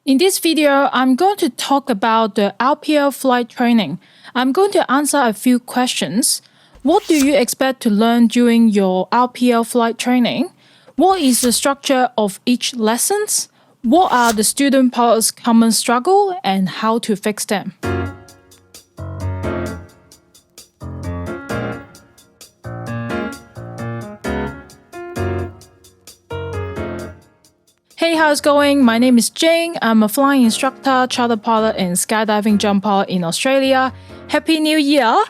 In this video, I'm going to talk about the RPL flight training. I'm going to answer a few questions. What do you expect to learn during your RPL flight training? What is the structure of each lessons? What are the student pilots' common struggle and how to fix them? Hey, how's it going? My name is Jane. I'm a flying instructor, charter pilot, and skydiving jump pilot in Australia. Happy New Year!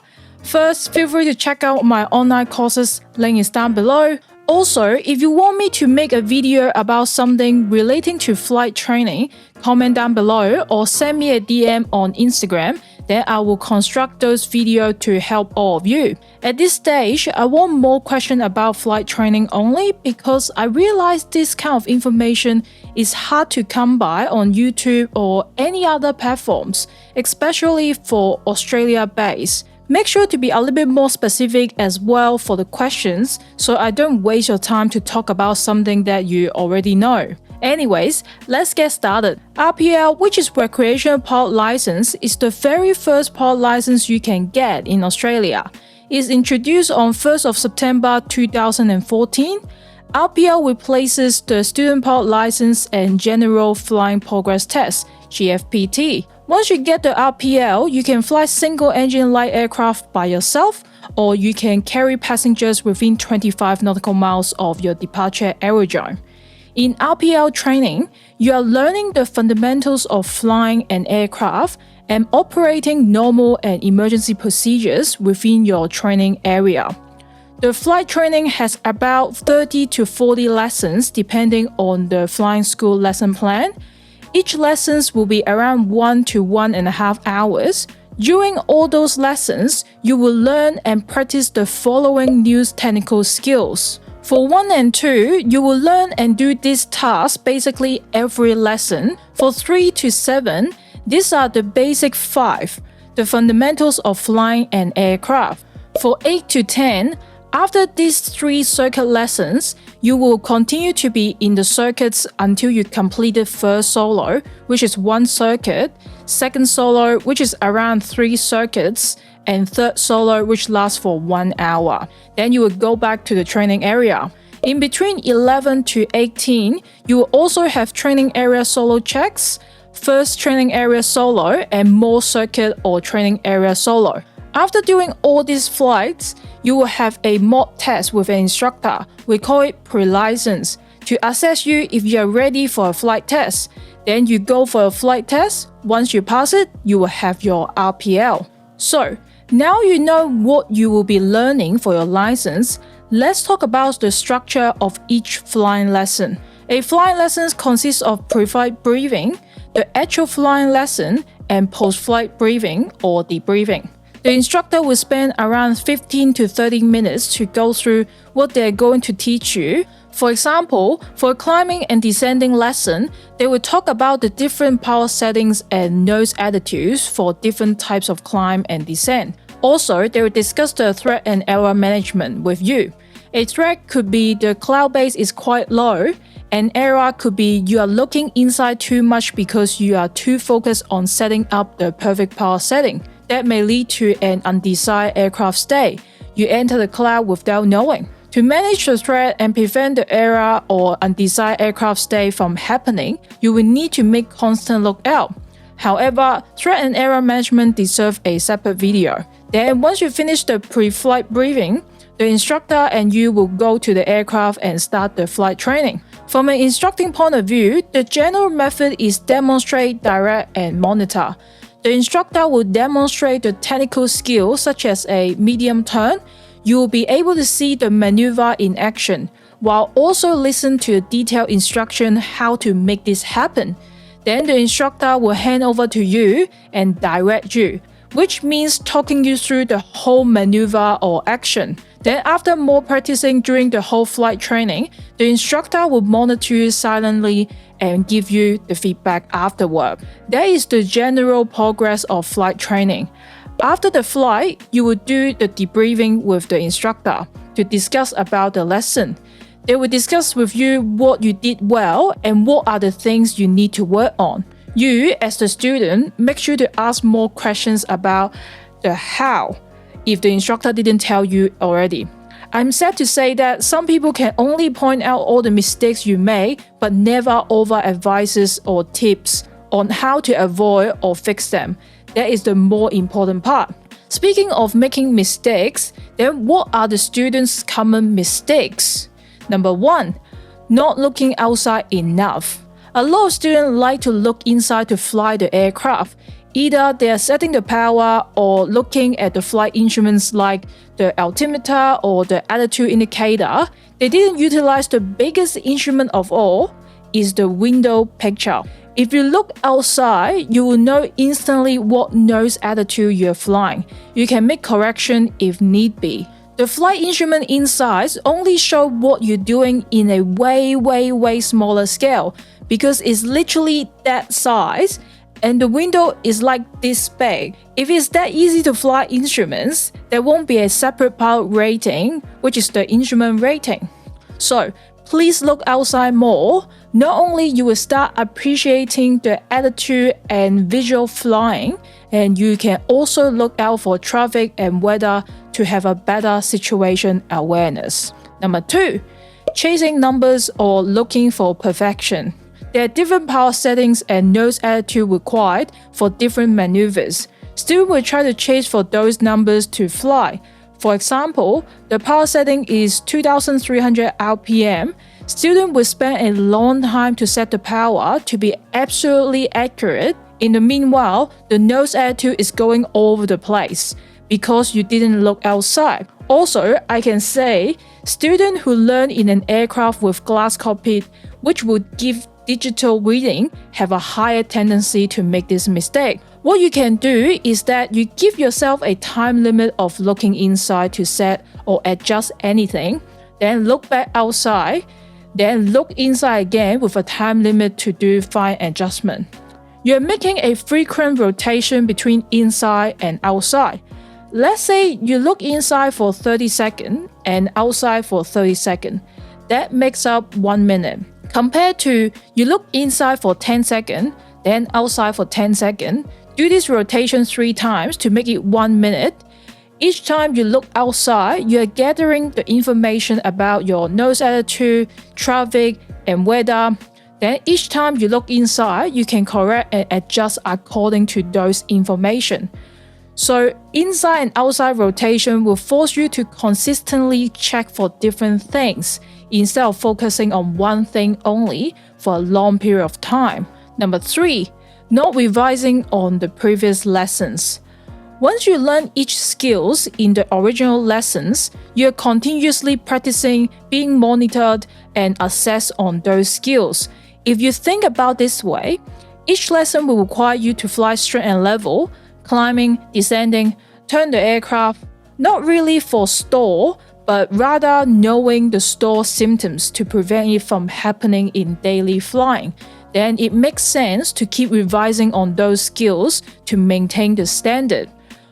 First, feel free to check out my online courses. Link is down below. Also, if you want me to make a video about something relating to flight training, comment down below or send me a DM on Instagram. Then I will construct those videos to help all of you. At this stage, I want more questions about flight training only because I realize this kind of information is hard to come by on YouTube or any other platforms, especially for Australia base. Make sure to be a little bit more specific as well for the questions so I don't waste your time to talk about something that you already know. Anyways, let's get started. RPL, which is Recreational Pilot License, is the very first pilot license you can get in Australia. It's introduced on 1st of September 2014. RPL replaces the Student Pilot License and General Flying Progress Test, GFPT. Once you get the RPL, you can fly single-engine light aircraft by yourself, or you can carry passengers within 25 nautical miles of your departure aerodrome. In RPL training, you are learning the fundamentals of flying an aircraft and operating normal and emergency procedures within your training area. The flight training has about 30 to 40 lessons depending on the flying school lesson plan. Each lessons will be around 1 to 1.5 hours. During all those lessons, you will learn and practice the following new technical skills. For 1 and 2, you will learn and do this task basically every lesson. For 3 to 7, these are the basic 5, the fundamentals of flying an aircraft. For 8 to 10, after these 3 circuit lessons, you will continue to be in the circuits until you completed first solo, which is 1 circuit, second solo, which is around 3 circuits, and third solo, which lasts for 1 hour. Then you will go back to the training area. In between 11 to 18, you will also have training area solo checks, first training area solo, and more circuit or training area solo. After doing all these flights, you will have a mock test with an instructor. We call it pre-license, to assess you if you are ready for a flight test. Then you go for a flight test. Once you pass it, you will have your RPL. So, now you know what you will be learning for your license. Let's talk about the structure of each flying lesson. A flying lesson consists of pre-flight briefing, the actual flying lesson, and post-flight briefing or debriefing. The instructor will spend around 15 to 30 minutes to go through what they're going to teach you. For example, for a climbing and descending lesson, they will talk about the different power settings and nose attitudes for different types of climb and descent. Also, they will discuss the threat and error management with you. A threat could be the cloud base is quite low. An error could be you are looking inside too much because you are too focused on setting up the perfect power setting. That may lead to an undesired aircraft stay. You enter the cloud without knowing. To manage the threat and prevent the error or undesired aircraft stay from happening, you will need to make constant lookout. However, threat and error management deserve a separate video. Then once you finish the pre-flight briefing, the instructor and you will go to the aircraft and start the flight training. From an instructing point of view, the general method is demonstrate, direct, and monitor. The instructor will demonstrate the technical skills such as a medium turn. You will be able to see the maneuver in action, while also listen to detailed instruction how to make this happen. Then the instructor will hand over to you and direct you, which means talking you through the whole maneuver or action. Then after more practicing during the whole flight training, the instructor will monitor you silently and give you the feedback afterward. That is the general progress of flight training. After the flight, you will do the debriefing with the instructor to discuss about the lesson. They will discuss with you what you did well and what are the things you need to work on. You, as the student, make sure to ask more questions about the how if the instructor didn't tell you already. I'm sad to say that some people can only point out all the mistakes you make, but never offer advices or tips on how to avoid or fix them. That is the more important part. Speaking of making mistakes, then what are the students' common mistakes? Number 1, not looking outside enough. A lot of students like to look inside to fly the aircraft. Either they are setting the power or looking at the flight instruments like the altimeter or the altitude indicator. They didn't utilize the biggest instrument of all, is the window picture. If you look outside, you will know instantly what nose altitude you're flying. You can make correction if need be. The flight instrument inside only show what you're doing in a way smaller scale because it's literally that size and the window is like this big. If it's that easy to fly instruments, there won't be a separate pilot rating, which is the instrument rating. So please look outside more. Not only you will start appreciating the attitude and visual flying, and you can also look out for traffic and weather to have a better situation awareness. Number 2, chasing numbers or looking for perfection. There are different power settings and nose attitude required for different maneuvers. Students will try to chase for those numbers to fly. For example, the power setting is 2300 RPM. Students will spend a long time to set the power to be absolutely accurate. In the meanwhile, the nose attitude is going all over the place because you didn't look outside. Also, I can say, students who learn in an aircraft with glass cockpit, which would give digital reading, have a higher tendency to make this mistake. What you can do is that you give yourself a time limit of looking inside to set or adjust anything, then look back outside, then look inside again with a time limit to do fine adjustment. You're making a frequent rotation between inside and outside. Let's say you look inside for 30 seconds and outside for 30 seconds. That makes up 1 minute. Compared to you look inside for 10 seconds, then outside for 10 seconds. Do this rotation 3 times to make it 1 minute. Each time you look outside, you are gathering the information about your nose attitude, traffic, and weather. Then each time you look inside, you can correct and adjust according to those information. So inside and outside rotation will force you to consistently check for different things instead of focusing on one thing only for a long period of time. Number 3, not revising on the previous lessons. Once you learn each skills in the original lessons, you're continuously practicing, being monitored, and assessed on those skills. If you think about this way, each lesson will require you to fly straight and level, climbing, descending, turn the aircraft, not really for stall, but rather knowing the stall symptoms to prevent it from happening in daily flying. Then it makes sense to keep revising on those skills to maintain the standard.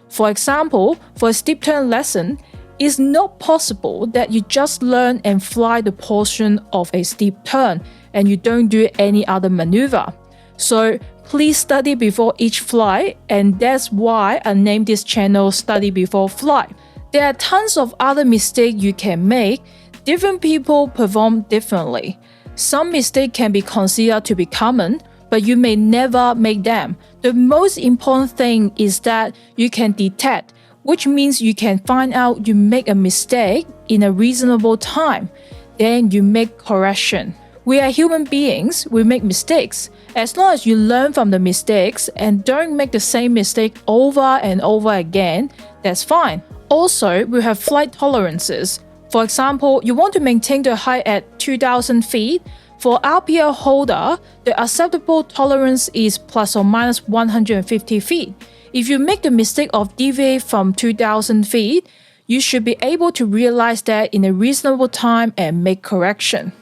For example, for a steep turn lesson, it's not possible that you just learn and fly the portion of a steep turn and you don't do any other maneuver. So please study before each flight, and that's why I named this channel Study Before Flight. There are tons of other mistakes you can make. Different people perform differently. Some mistakes can be considered to be common, but you may never make them. The most important thing is that you can detect, which means you can find out you make a mistake in a reasonable time. Then you make correction. We are human beings, we make mistakes. As long as you learn from the mistakes and don't make the same mistake over and over again, that's fine. Also, we have flight tolerances. For example, you want to maintain the height at 2,000 feet. For RPL holder, the acceptable tolerance is plus or minus 150 feet. If you make the mistake of deviate from 2,000 feet, you should be able to realize that in a reasonable time and make correction.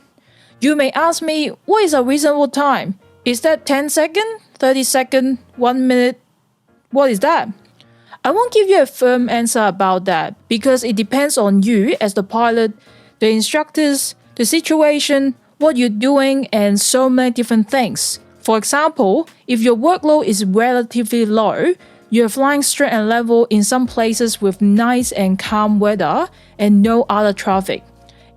You may ask me, what is a reasonable time? Is that 10 seconds, 30 seconds, 1 minute? What is that? I won't give you a firm answer about that because it depends on you as the pilot, the instructors, the situation, what you're doing, and so many different things. For example, if your workload is relatively low, you're flying straight and level in some places with nice and calm weather and no other traffic.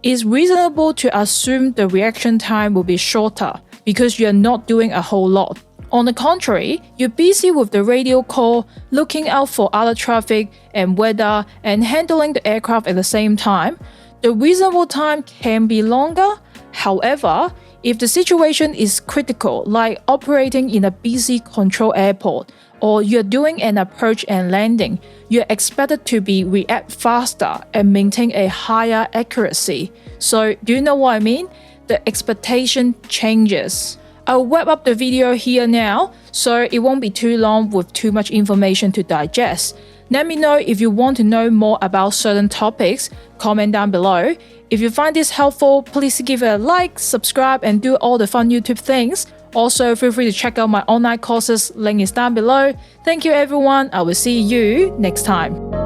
It's reasonable to assume the reaction time will be shorter because you're not doing a whole lot. On the contrary, you're busy with the radio call, looking out for other traffic and weather, and handling the aircraft at the same time. The reasonable time can be longer. However, if the situation is critical, like operating in a busy control airport, or you're doing an approach and landing, you're expected to react faster and maintain a higher accuracy. So, do you know what I mean? The expectation changes. I'll wrap up the video here now, so it won't be too long with too much information to digest. Let me know if you want to know more about certain topics, comment down below. If you find this helpful, please give it a like, subscribe, and do all the fun YouTube things. Also, feel free to check out my online courses, link is down below. Thank you everyone, I will see you next time.